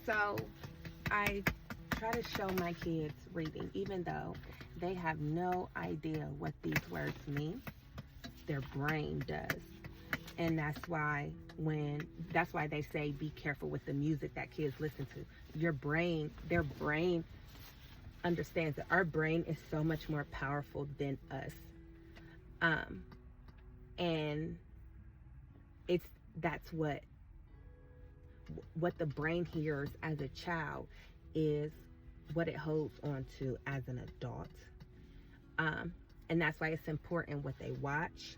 So I try to show my kids reading, even though they have no idea what these words mean. Their brain does. And that's why they say be careful with the music that kids listen to. Their brain understands that our brain is so much more powerful than us. And that's what the brain hears as a child is what it holds on to as an adult. And that's why it's important what they watch,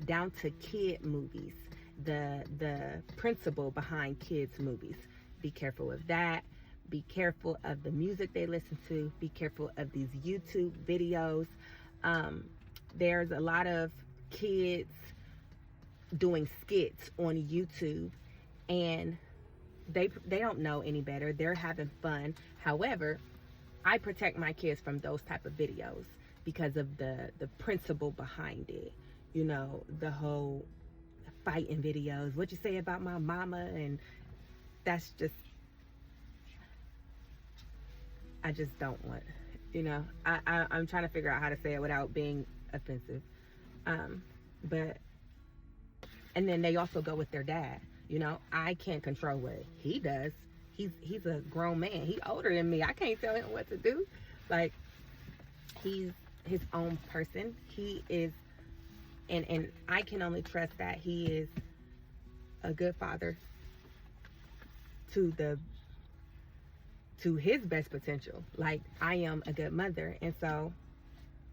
down to kid movies, the principle behind kids movies. Be careful of that. Be careful of the music they listen to. Be careful of these YouTube videos. There's a lot of kids doing skits on YouTube, and they don't know any better. They're having fun. However, I protect my kids from those type of videos because of the principle behind it. You know, the whole fighting videos. What you say about my mama? And that's just, I just don't want, you know, I'm trying to figure out how to say it without being offensive. And then they also go with their dad. You know, I can't control what he does. He's a grown man. He's older than me. I can't tell him what to do. Like, he's his own person. He is, and I can only trust that he is a good father to his best potential. Like, I am a good mother. And so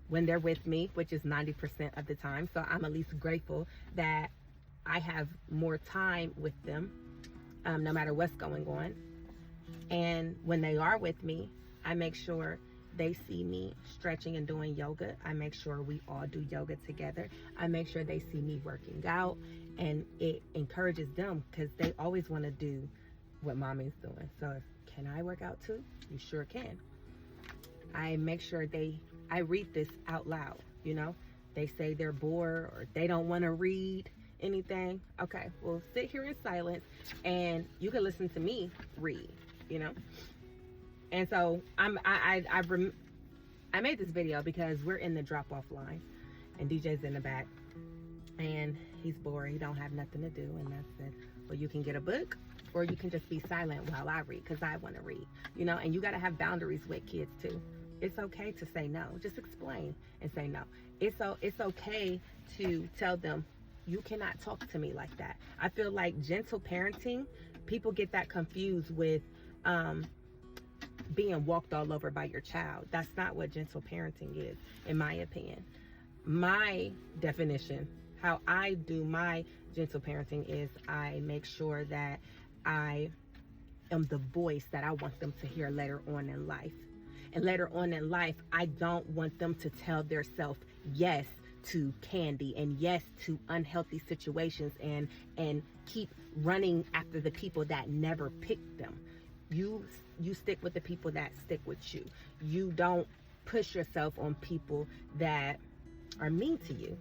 when they're with me, which is 90% of the time, so I'm at least grateful that I have more time with them, no matter what's going on. And when they are with me, I make sure they see me stretching and doing yoga. I make sure we all do yoga together. I make sure they see me working out, and it encourages them because they always want to do what mommy's doing. So can I work out too? You sure can. I make sure I read this out loud. You know, they say they're bored or they don't want to read anything. Okay, well, sit here in silence and you can listen to me read, you know. And so I made this video because we're in the drop-off line and DJ's in the back and he's bored. He don't have nothing to do, and I said, well, you can get a book or you can just be silent while I read, because I want to read, you know. And you got to have boundaries with kids too. It's okay to say no. Just explain and say no. It's okay to tell them, you cannot talk to me like that. I feel like gentle parenting, people get that confused with being walked all over by your child. That's not what gentle parenting is, in my opinion. My definition, how I do my gentle parenting, is I make sure that I am the voice that I want them to hear later on in life. And later on in life, I don't want them to tell their self yes to candy and yes to unhealthy situations and keep running after the people that never picked them. You stick with the people that stick with you. You don't push yourself on people that are mean to you.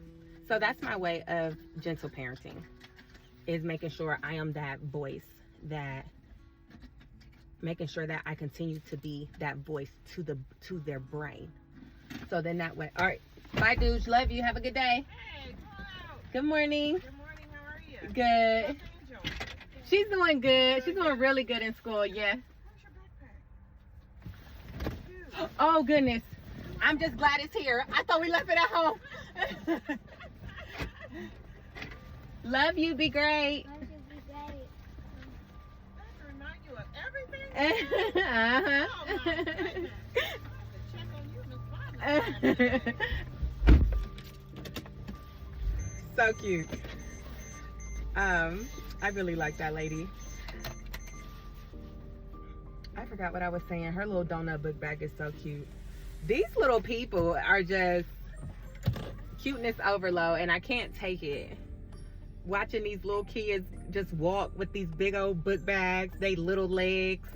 So that's my way of gentle parenting, is making sure I am that voice, making sure that I continue to be that voice to their brain. So then that way, all right, bye dudes, love you, have a good day. Hey, good morning. Good morning, how are you? Good. How's Angel? She's doing good. She's doing really good in school, yeah. How's your backpack? Oh goodness, I'm just glad it's here. I thought we left it at home. Love you, be great. Love you, be great. That remind you of everything? Uh-huh. Oh my goodness. I have to check on you in the spotlight. So cute. I really like that lady. I forgot what I was saying. Her little donut book bag is so cute. These little people are just cuteness overload, and I can't take it. Watching these little kids just walk with these big old book bags, they little legs,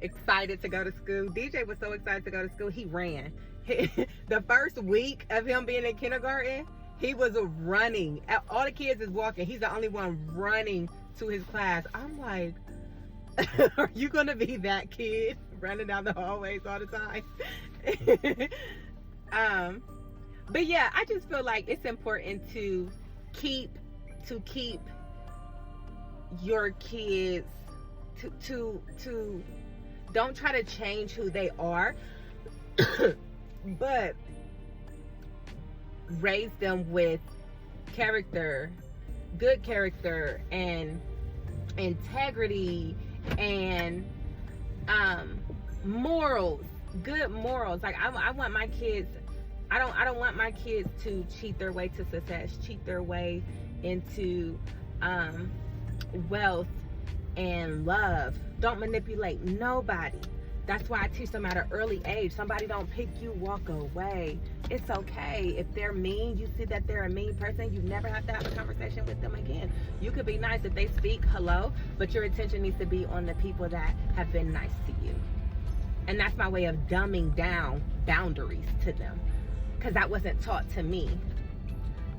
excited to go to school. DJ was so excited to go to school, he ran. The first week of him being in kindergarten, he was running. All the kids is walking. He's the only one running to his class. I'm like, Are you gonna be that kid running down the hallways all the time? But yeah, I just feel like it's important to keep your kids to don't try to change who they are, but raise them with character, good character, and integrity, and morals, good morals. Like I want my kids, I don't want my kids to cheat their way to success, cheat their way into wealth and love. Don't manipulate nobody. That's why I teach them at an early age. Somebody don't pick you, walk away. It's okay. If they're mean, you see that they're a mean person, you never have to have a conversation with them again. You could be nice if they speak, hello, but your attention needs to be on the people that have been nice to you. And that's my way of dumbing down boundaries to them, because that wasn't taught to me.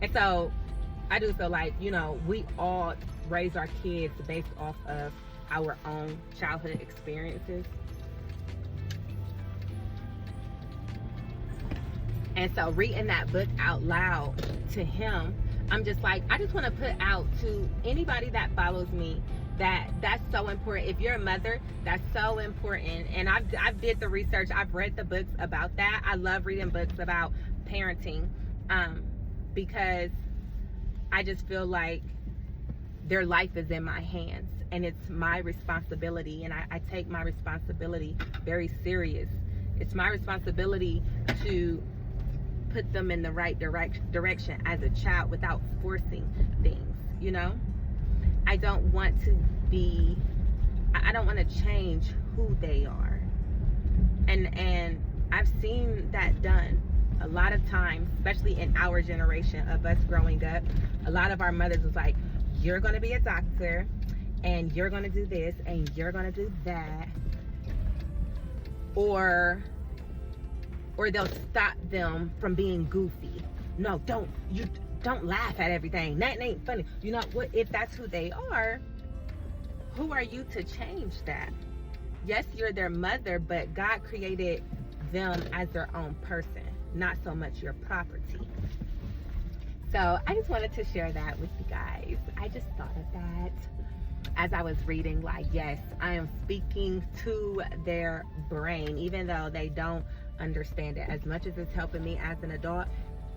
And so I do feel like, you know, we all raise our kids based off of our own childhood experiences. And so reading that book out loud to him, I'm just like, I just want to put out to anybody that follows me that that's so important. If you're a mother, that's so important. And I've did the research. I've read the books about that. I love reading books about parenting, because I just feel like their life is in my hands and it's my responsibility. And I take my responsibility very serious. It's my responsibility to put them in the right direction as a child without forcing things, you know? I don't want to change who they are. And I've seen that done a lot of times, especially in our generation of us growing up. A lot of our mothers was like, you're gonna be a doctor, and you're gonna do this, and you're gonna do that. Or they'll stop them from being goofy. No, don't laugh at everything. That ain't funny. You know what? If that's who they are, who are you to change that? Yes, you're their mother, but God created them as their own person, not so much your property. So I just wanted to share that with you guys. I just thought of that as I was reading, like, yes, I am speaking to their brain, even though they don't understand it. As much as it's helping me as an adult,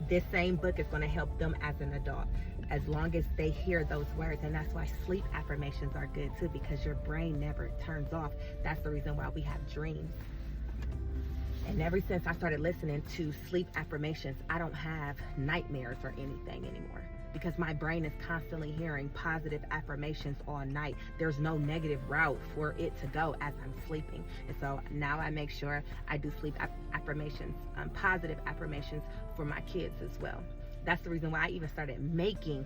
this same book is going to help them as an adult, as long as they hear those words. And that's why sleep affirmations are good too, because your brain never turns off. That's the reason why we have dreams. And ever since I started listening to sleep affirmations, I don't have nightmares or anything anymore, because my brain is constantly hearing positive affirmations all night. There's no negative route for it to go as I'm sleeping. And so now I make sure I do sleep affirmations, positive affirmations for my kids as well. That's the reason why I even started making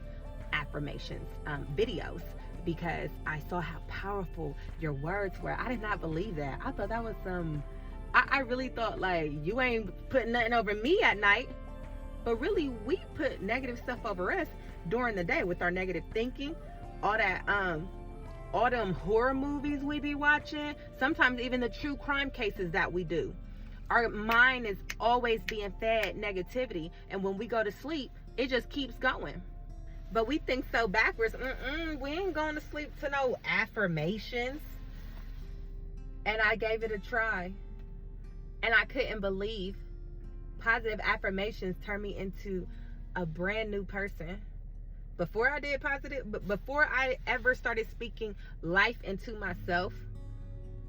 affirmations videos, because I saw how powerful your words were. I did not believe that. I thought that was I really thought, like, you ain't putting nothing over me at night. But really, we put negative stuff over us during the day with our negative thinking, all that, all them horror movies we be watching, sometimes even the true crime cases that we do. Our mind is always being fed negativity, and when we go to sleep, it just keeps going. But we think so backwards. We ain't going to sleep to no affirmations. And I gave it a try, and I couldn't believe positive affirmations turned me into a brand new person. Before I did before I ever started speaking life into myself,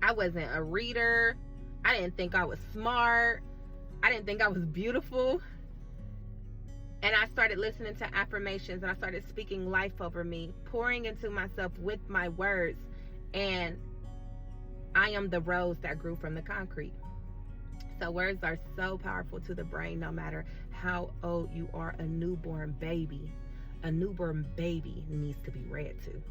I wasn't a reader. I didn't think I was smart. I didn't think I was beautiful. And I started listening to affirmations, and I started speaking life over me, pouring into myself with my words. And I am the rose that grew from the concrete. So words are so powerful to the brain, no matter how old you are. A newborn baby needs to be read to.